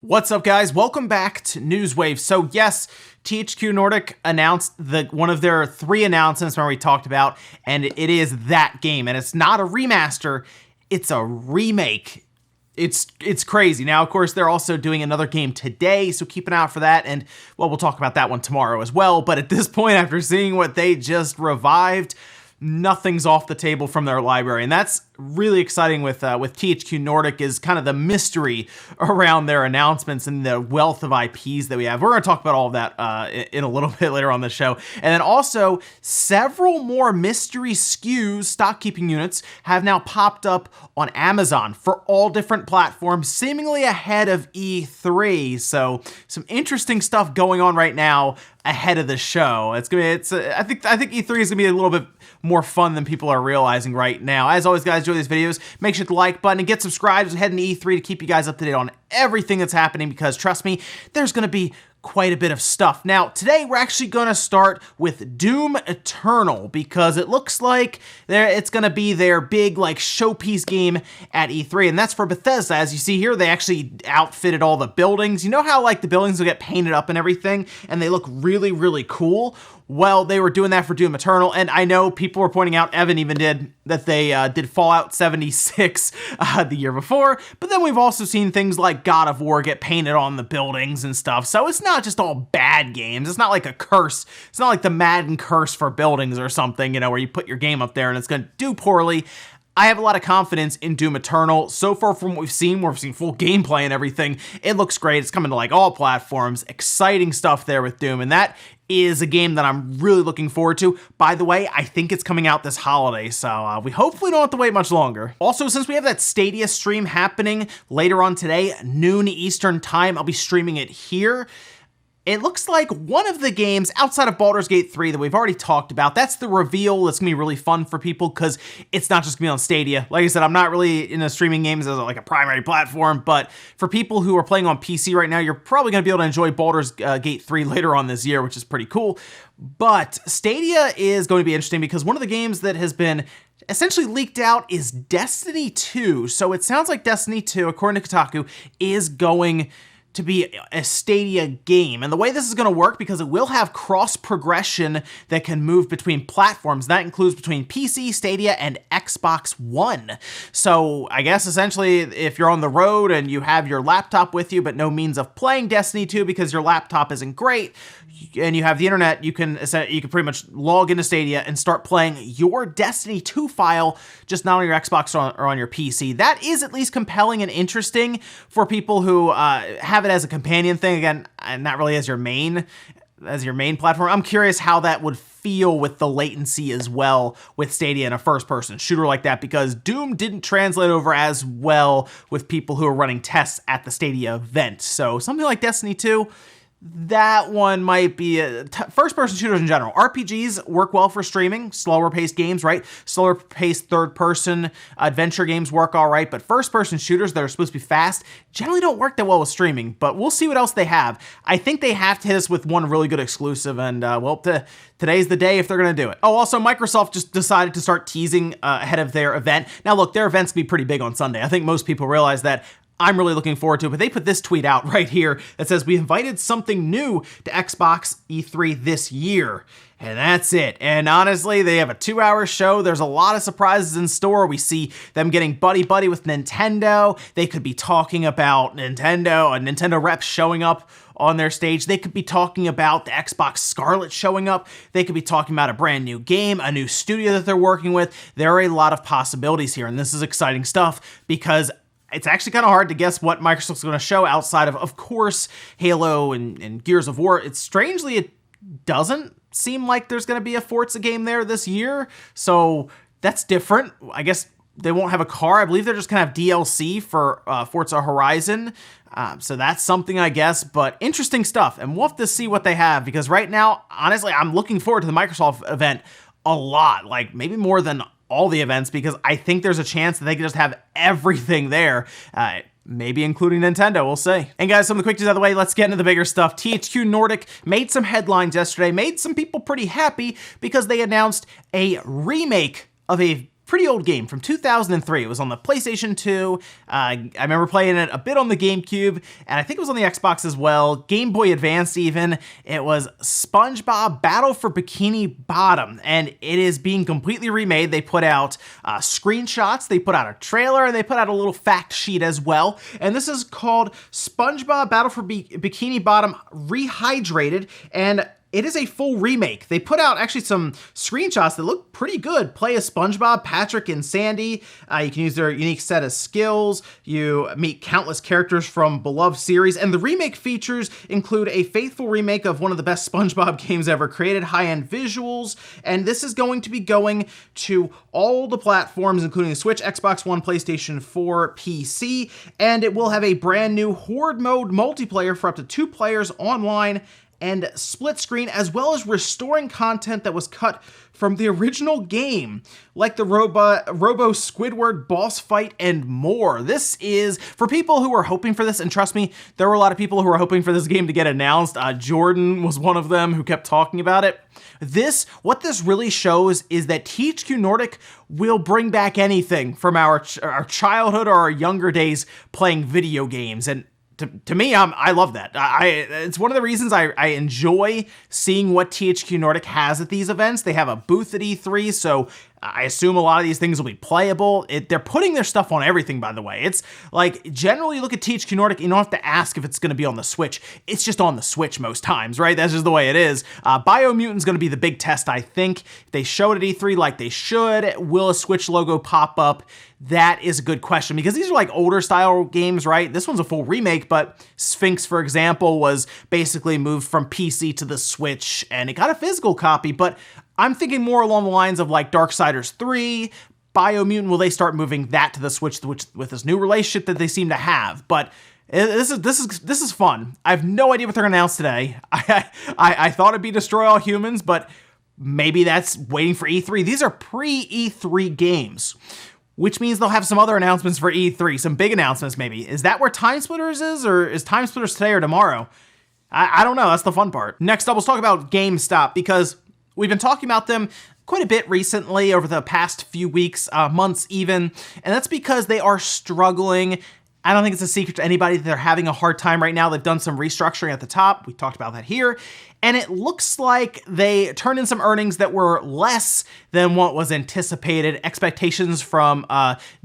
What's up, guys? Welcome back to Newswave. So yes, THQ Nordic announced one of their 3 announcements where we talked about, and it is that game. And it's not a remaster, it's a remake. It's crazy. Now, of course, they're also doing another game today, so keep an eye out for that. And, well, we'll talk about that one tomorrow as well. But at this point, after seeing what they just revived, nothing's off the table from their library, and that's really exciting with THQ Nordic, is kind of the mystery around their announcements and the wealth of IPs that we have. We're going to talk about all of that in a little bit later on the show. And then also, several more mystery SKUs, stock keeping units, have now popped up on Amazon for all different platforms, seemingly ahead of E3. So some interesting stuff going on right now ahead of the show. I think E3 is gonna be a little bit more fun than people are realizing right now. As always, guys, enjoy these videos, make sure to hit the like button and get subscribed and head into E3 to keep you guys up to date on everything that's happening, because trust me, there's gonna be quite a bit of stuff. Now, today we're actually gonna start with Doom Eternal, because it looks like it's gonna be their big showpiece game at E3, and that's for Bethesda. As you see here, they actually outfitted all the buildings. You know how the buildings will get painted up and everything, and they look really, really cool? Well, they were doing that for Doom Eternal, and I know people were pointing out, Evan even did, that they did Fallout 76 the year before, but then we've also seen things like God of War get painted on the buildings and stuff, so it's not just all bad games. It's not like a curse. It's not like the Madden curse for buildings or something, where you put your game up there and it's gonna do poorly. I have a lot of confidence in Doom Eternal. So far from what we've seen full gameplay and everything, it looks great. It's coming to all platforms. Exciting stuff there with Doom, and that is a game that I'm really looking forward to. By the way, I think it's coming out this holiday, so we hopefully don't have to wait much longer. Also, since we have that Stadia stream happening later on today, noon Eastern time, I'll be streaming it here. It looks like one of the games outside of Baldur's Gate 3 that we've already talked about, that's the reveal. That's gonna be really fun for people because it's not just gonna be on Stadia. Like I said, I'm not really into streaming games as a primary platform, but for people who are playing on PC right now, you're probably gonna be able to enjoy Baldur's Gate 3 later on this year, which is pretty cool. But Stadia is going to be interesting because one of the games that has been essentially leaked out is Destiny 2. So it sounds like Destiny 2, according to Kotaku, is going to be a Stadia game. And the way this is going to work, because it will have cross progression that can move between platforms. That includes between PC, Stadia, and Xbox One. So I guess essentially if you're on the road and you have your laptop with you but no means of playing Destiny 2 because your laptop isn't great, and you have the internet, you can pretty much log into Stadia and start playing your Destiny 2 file, just not on your Xbox or on your PC. That is at least compelling and interesting for people who have it as a companion thing. Again, not really as your main platform. I'm curious how that would feel with the latency as well with Stadia in a first-person shooter like that, because Doom didn't translate over as well with people who are running tests at the Stadia event. So something like Destiny 2, that one might be first-person shooters in general. RPGs work well for streaming, slower-paced games, right? Slower-paced third-person adventure games work all right, but first-person shooters that are supposed to be fast generally don't work that well with streaming, but we'll see what else they have. I think they have to hit us with one really good exclusive, and today's the day if they're going to do it. Oh, also, Microsoft just decided to start teasing ahead of their event. Now, look, their event's going to be pretty big on Sunday. I think most people realize that. I'm really looking forward to it, but they put this tweet out right here that says, "We invited something new to Xbox E3 this year." And that's it. And honestly, they have a 2-hour show. There's a lot of surprises in store. We see them getting buddy-buddy with Nintendo. They could be talking about Nintendo, a Nintendo rep showing up on their stage. They could be talking about the Xbox Scarlet showing up. They could be talking about a brand new game, a new studio that they're working with. There are a lot of possibilities here, and this is exciting stuff because it's actually kind of hard to guess what Microsoft's going to show outside of course, Halo and Gears of War. It doesn't seem like there's going to be a Forza game there this year, so that's different. I guess they won't have a car. I believe they're just going to have DLC for Forza Horizon, so that's something, I guess, but interesting stuff, and we'll have to see what they have, because right now, honestly, I'm looking forward to the Microsoft event a lot, maybe more than all the events, because I think there's a chance that they can just have everything there, maybe including Nintendo, we'll see. And guys, some of the quick news out of the way, let's get into the bigger stuff. THQ Nordic made some headlines yesterday, made some people pretty happy because they announced a remake of a pretty old game from 2003. It was on the PlayStation 2. I remember playing it a bit on the GameCube, and I think it was on the Xbox as well. Game Boy Advance even. It was SpongeBob Battle for Bikini Bottom, and it is being completely remade. They put out screenshots, they put out a trailer, and they put out a little fact sheet as well. And this is called SpongeBob Battle for Bikini Bottom Rehydrated, and it is a full remake. They put out actually some screenshots that look pretty good. Play as SpongeBob, Patrick, and Sandy. You can use their unique set of skills. You meet countless characters from beloved series, and the remake features include a faithful remake of one of the best SpongeBob games ever created, high-end visuals, and this is going to be going to all the platforms, including the Switch, Xbox One, PlayStation 4, PC, and it will have a brand new Horde mode multiplayer for up to 2 players online and split screen, as well as restoring content that was cut from the original game, like the Robo Squidward boss fight and more. This is, for people who are hoping for this, and trust me, there were a lot of people who were hoping for this game to get announced. Jordan was one of them who kept talking about it. What this really shows is that THQ Nordic will bring back anything from our childhood or our younger days playing video games, and to me, I love that. It's one of the reasons I enjoy seeing what THQ Nordic has at these events. They have a booth at E3, so I assume a lot of these things will be playable. They're putting their stuff on everything, by the way. It's like, generally you look at THQ Nordic, you don't have to ask if it's going to be on the Switch. It's just on the Switch most times, right? That's just the way it is. Biomutant's going to be the big test, I think. If they show it at E3 like they should, will a Switch logo pop up? That is a good question, because these are like older style games, right? This one's a full remake, but Sphinx, for example, was basically moved from PC to the Switch, and it got a physical copy, but I'm thinking more along the lines of like Darksiders 3, Biomutant. Will they start moving that to the Switch with this new relationship that they seem to have? But this is fun. I have no idea what they're gonna announce today. I thought it'd be Destroy All Humans, but maybe that's waiting for E3. These are pre-E3 games, which means they'll have some other announcements for E3, some big announcements maybe. Is that where Time Splitters is, or is Time Splitters today or tomorrow? I don't know, that's the fun part. Next up, let's talk about GameStop, because we've been talking about them quite a bit recently over the past few weeks, months even, and that's because they are struggling. I don't think it's a secret to anybody that they're having a hard time right now. They've done some restructuring at the top. We talked about that here. And it looks like they turned in some earnings that were less than what was anticipated, expectations from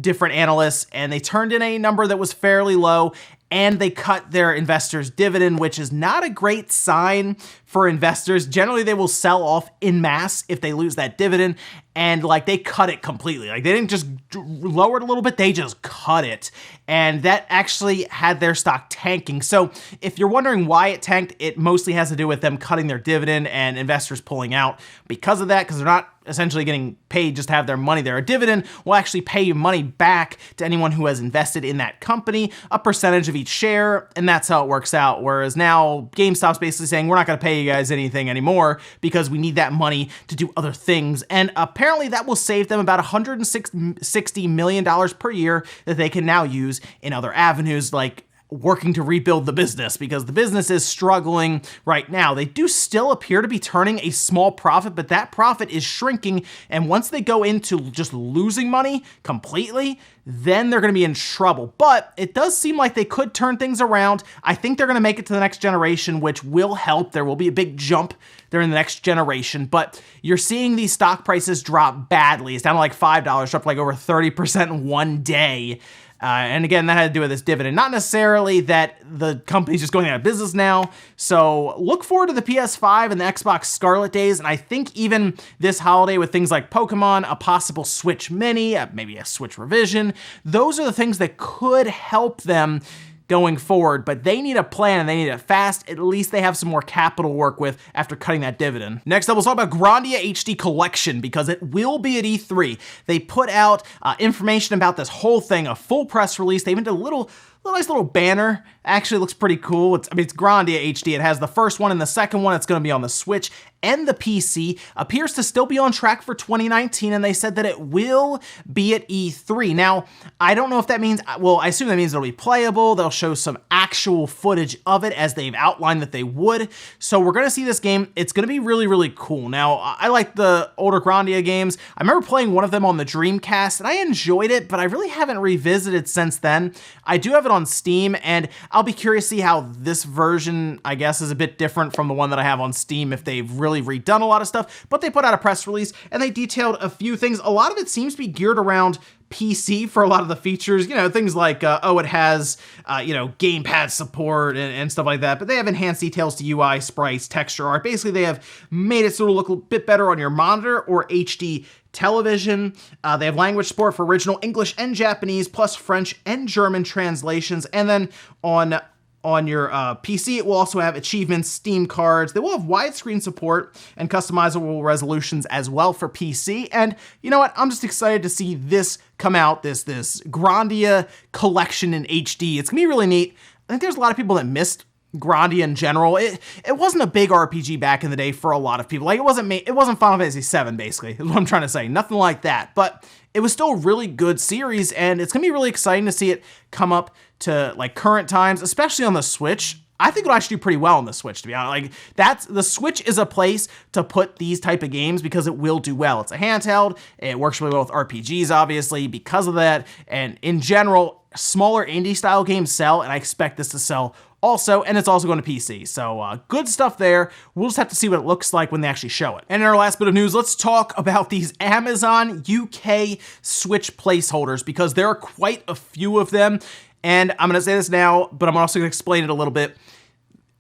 different analysts, and they turned in a number that was fairly low, and they cut their investors' dividend, which is not a great sign for investors. Generally, they will sell off en masse if they lose that dividend, and like they cut it completely. Like they didn't just lower it a little bit, they just cut it. And that actually had their stock tanking. So if you're wondering why it tanked, it mostly has to do with them cutting their dividend and investors pulling out because of that, because they're not essentially getting paid just to have their money there. A dividend will actually pay you money back to anyone who has invested in that company, a percentage of each share, and that's how it works out. Whereas now GameStop's basically saying, we're not going to pay you guys anything anymore because we need that money to do other things. And apparently that will save them about $160 million per year that they can now use in other avenues, like working to rebuild the business, because the business is struggling right now. They do still appear to be turning a small profit, but that profit is shrinking. And once they go into just losing money completely, then they're going to be in trouble. But it does seem like they could turn things around. I think they're going to make it to the next generation, which will help. There will be a big jump there in the next generation, but you're seeing these stock prices drop badly. It's down to like $5, dropped like over 30% in one day. And again, that had to do with this dividend. Not necessarily that the company's just going out of business now. So look forward to the PS5 and the Xbox Scarlet days. And I think even this holiday with things like Pokemon, a possible Switch Mini, maybe a Switch revision, those are the things that could help them going forward, but they need a plan and they need it fast. At least they have some more capital to work with after cutting that dividend. Next up, we'll talk about Grandia HD Collection, because it will be at E3. They put out information about this whole thing, a full press release. They even did a little nice little banner. Actually looks pretty cool. It's Grandia HD. It has the first one and the second one. It's going to be on the Switch and the PC. Appears to still be on track for 2019, and they said that it will be at E3. Now, I don't know if that means, well, I assume that means it'll be playable. They'll show some actual footage of it as they've outlined that they would. So we're going to see this game. It's going to be really, really cool. Now, I like the older Grandia games. I remember playing one of them on the Dreamcast, and I enjoyed it, but I really haven't revisited since then. I do have it on Steam, and I'll be curious to see how this version, I guess, is a bit different from the one that I have on Steam if they've really redone a lot of stuff. But they put out a press release and they detailed a few things. A lot of it seems to be geared around PC for a lot of the features, you know, things like, it has, gamepad support and stuff like that, but they have enhanced details to UI, sprites, texture art. Basically, they have made it so it'll look a bit better on your monitor or HD television. They have language support for original English and Japanese, plus French and German translations. And then on your PC, it will also have achievements, Steam cards. They will have widescreen support and customizable resolutions as well for PC. And you know what? I'm just excited to see this come out, this Grandia Collection in HD. It's gonna be really neat. I think there's a lot of people that missed Grandia in general. It wasn't a big RPG back in the day for a lot of people. Like, it wasn't Final Fantasy VII, basically, is what I'm trying to say. Nothing like that. But it was still a really good series, and it's gonna be really exciting to see it come up to like current times, especially on the Switch. I think it'll actually do pretty well on the Switch, to be honest. Like, the Switch is a place to put these type of games because it will do well. It's a handheld. It works really well with RPGs, obviously, because of that. And in general, smaller indie style games sell, and I expect this to sell also, and it's also going to PC. So good stuff there. We'll just have to see what it looks like when they actually show it. And in our last bit of news, let's talk about these Amazon UK Switch placeholders, because there are quite a few of them. And I'm going to say this now, but I'm also going to explain it a little bit.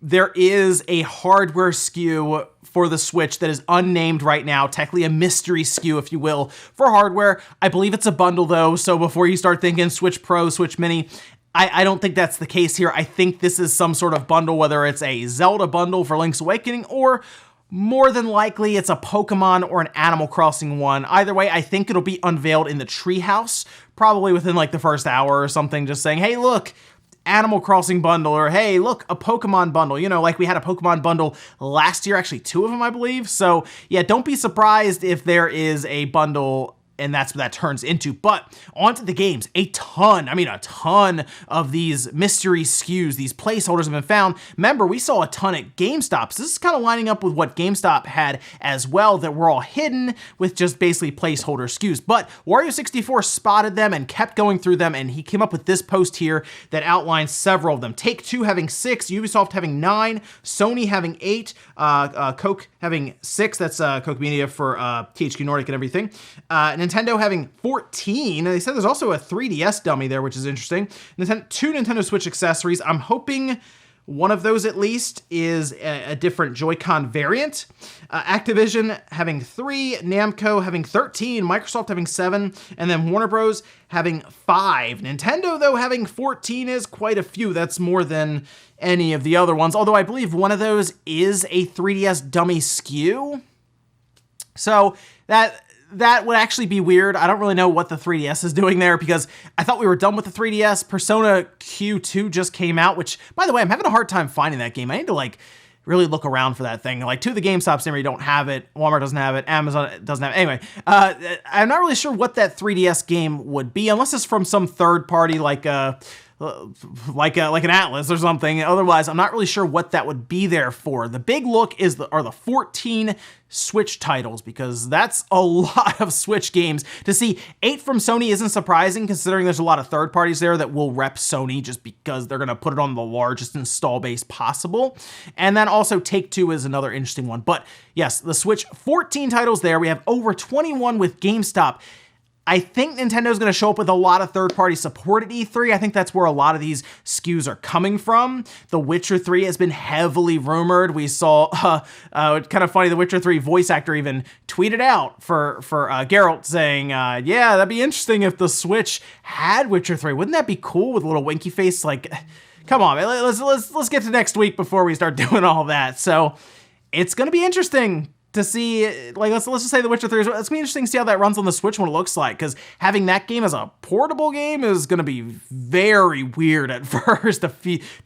There is a hardware SKU for the Switch that is unnamed right now, technically a mystery SKU, if you will, for hardware. I believe it's a bundle though, so before you start thinking Switch Pro, Switch Mini, I don't think that's the case here. I think this is some sort of bundle, whether it's a Zelda bundle for Link's Awakening, or more than likely it's a Pokemon or an Animal Crossing one. Either way, I think it'll be unveiled in the Treehouse, probably within like the first hour or something, just saying, hey, look, Animal Crossing bundle, or hey, look, a Pokemon bundle. You know, like we had a Pokemon bundle last year, actually 2 of them, I believe. So yeah, don't be surprised if there is a bundle and that's what that turns into. But onto the games, a ton of these mystery SKUs, these placeholders have been found. Remember, we saw a ton at GameStop. So this is kind of lining up with what GameStop had as well, that were all hidden with just basically placeholder SKUs. But Wario64 spotted them and kept going through them, and he came up with this post here that outlines several of them. Take-Two having 6, Ubisoft having 9, Sony having 8, Coke having 6, that's Coke Media for THQ Nordic and everything, Nintendo having 14, and they said there's also a 3DS dummy there, which is interesting. 2 Nintendo Switch accessories. I'm hoping one of those at least is a different Joy-Con variant. Activision having 3, Namco having 13, Microsoft having 7, and then Warner Bros. Having 5. Nintendo, though, having 14 is quite a few. That's more than any of the other ones, although I believe one of those is a 3DS dummy SKU. So that would actually be weird. I don't really know what the 3DS is doing there, because I thought we were done with the 3DS. Persona Q2 just came out, which, by the way, I'm having a hard time finding that game. I need to really look around for that thing. Like, 2 of the GameStops near me don't have it. Walmart doesn't have it. Amazon doesn't have it. Anyway, I'm not really sure what that 3DS game would be, unless it's from some third party like an Atlas or something. Otherwise, I'm not really sure what that would be there for. The big look are the 14 Switch titles, because that's a lot of Switch games. To see 8 from Sony isn't surprising, considering there's a lot of third parties there that will rep Sony just because they're going to put it on the largest install base possible. And then also Take-Two is another interesting one. But yes, the Switch, 14 titles there. We have over 21 with GameStop. I think Nintendo's going to show up with a lot of third-party support at E3. I think that's where a lot of these SKUs are coming from. The Witcher 3 has been heavily rumored. We saw, kind of funny, the Witcher 3 voice actor even tweeted out for Geralt saying, yeah, that'd be interesting if the Switch had Witcher 3. Wouldn't that be cool, with a little winky face? Like, come on, man, let's get to next week before we start doing all that. So it's going to be interesting. to see, like, let's just say The Witcher 3 is, it's gonna be interesting to see how that runs on the Switch, what it looks like, because having that game as a portable game is gonna be very weird at first to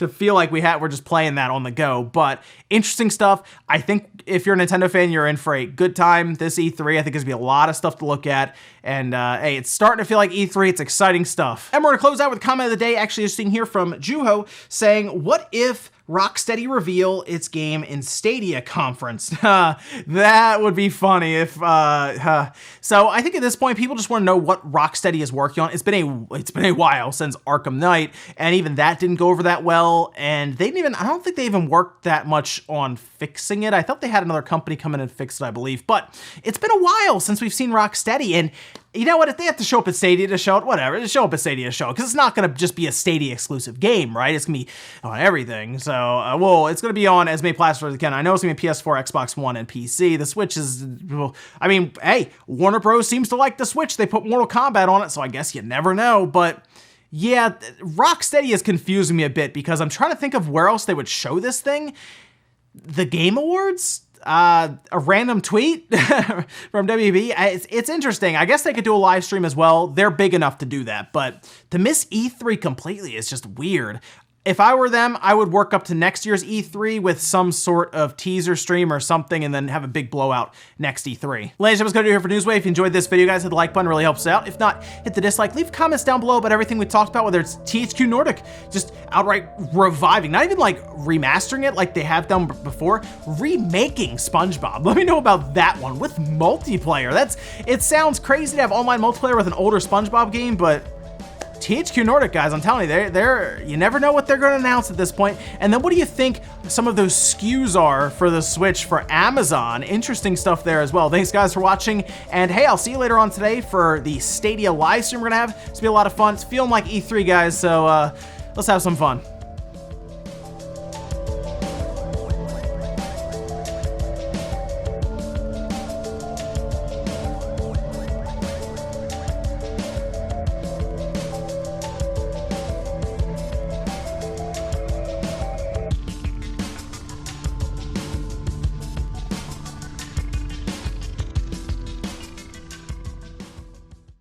feel like we're just playing that on the go. But interesting stuff. I think if you're a Nintendo fan, you're in for a good time this E3. I think there's gonna be a lot of stuff to look at, and hey, it's starting to feel like E3. It's exciting stuff. And we're gonna close out with comment of the day, actually just seeing here from Juho saying, what if Rocksteady reveal its game in Stadia conference? That would be funny if, so I think at this point, people just want to know what Rocksteady is working on. It's been a while since Arkham Knight, and even that didn't go over that well, and I don't think they even worked that much on fixing it. I thought they had another company come in and fix it, I believe, but it's been a while since we've seen Rocksteady, and you know what? If they have to show up at Stadia to show it, whatever, just show up at Stadia to show it, because it's not going to just be a Stadia exclusive game, right? It's going to be on everything. So, well, it's going to be on as many platforms as it can. I know it's going to be PS4, Xbox One, and PC. The Switch is, well, I mean, hey, Warner Bros. Seems to like the Switch. They put Mortal Kombat on it, so I guess you never know. But yeah, Rocksteady is confusing me a bit because I'm trying to think of where else they would show this thing. The Game Awards? A random tweet from WB. It's interesting. I guess they could do a live stream as well. They're big enough to do that, but to miss E3 completely is just weird. If I were them, I would work up to next year's E3 with some sort of teaser stream or something and then have a big blowout next E3. Ladies, that was going to do here for Newswave. If you enjoyed this video, guys, hit the like button, really helps out. If not, hit the dislike. Leave comments down below about everything we talked about, whether it's THQ Nordic, just outright reviving, not even like remastering it like they have done before, remaking SpongeBob. Let me know about that one with multiplayer. It sounds crazy to have online multiplayer with an older SpongeBob game, but THQ Nordic, guys, I'm telling you, you never know what they're going to announce at this point. And then what do you think some of those SKUs are for the Switch for Amazon? Interesting stuff there as well. Thanks, guys, for watching. And hey, I'll see you later on today for the Stadia live stream we're going to have. It's going to be a lot of fun. It's feeling like E3, guys, so let's have some fun.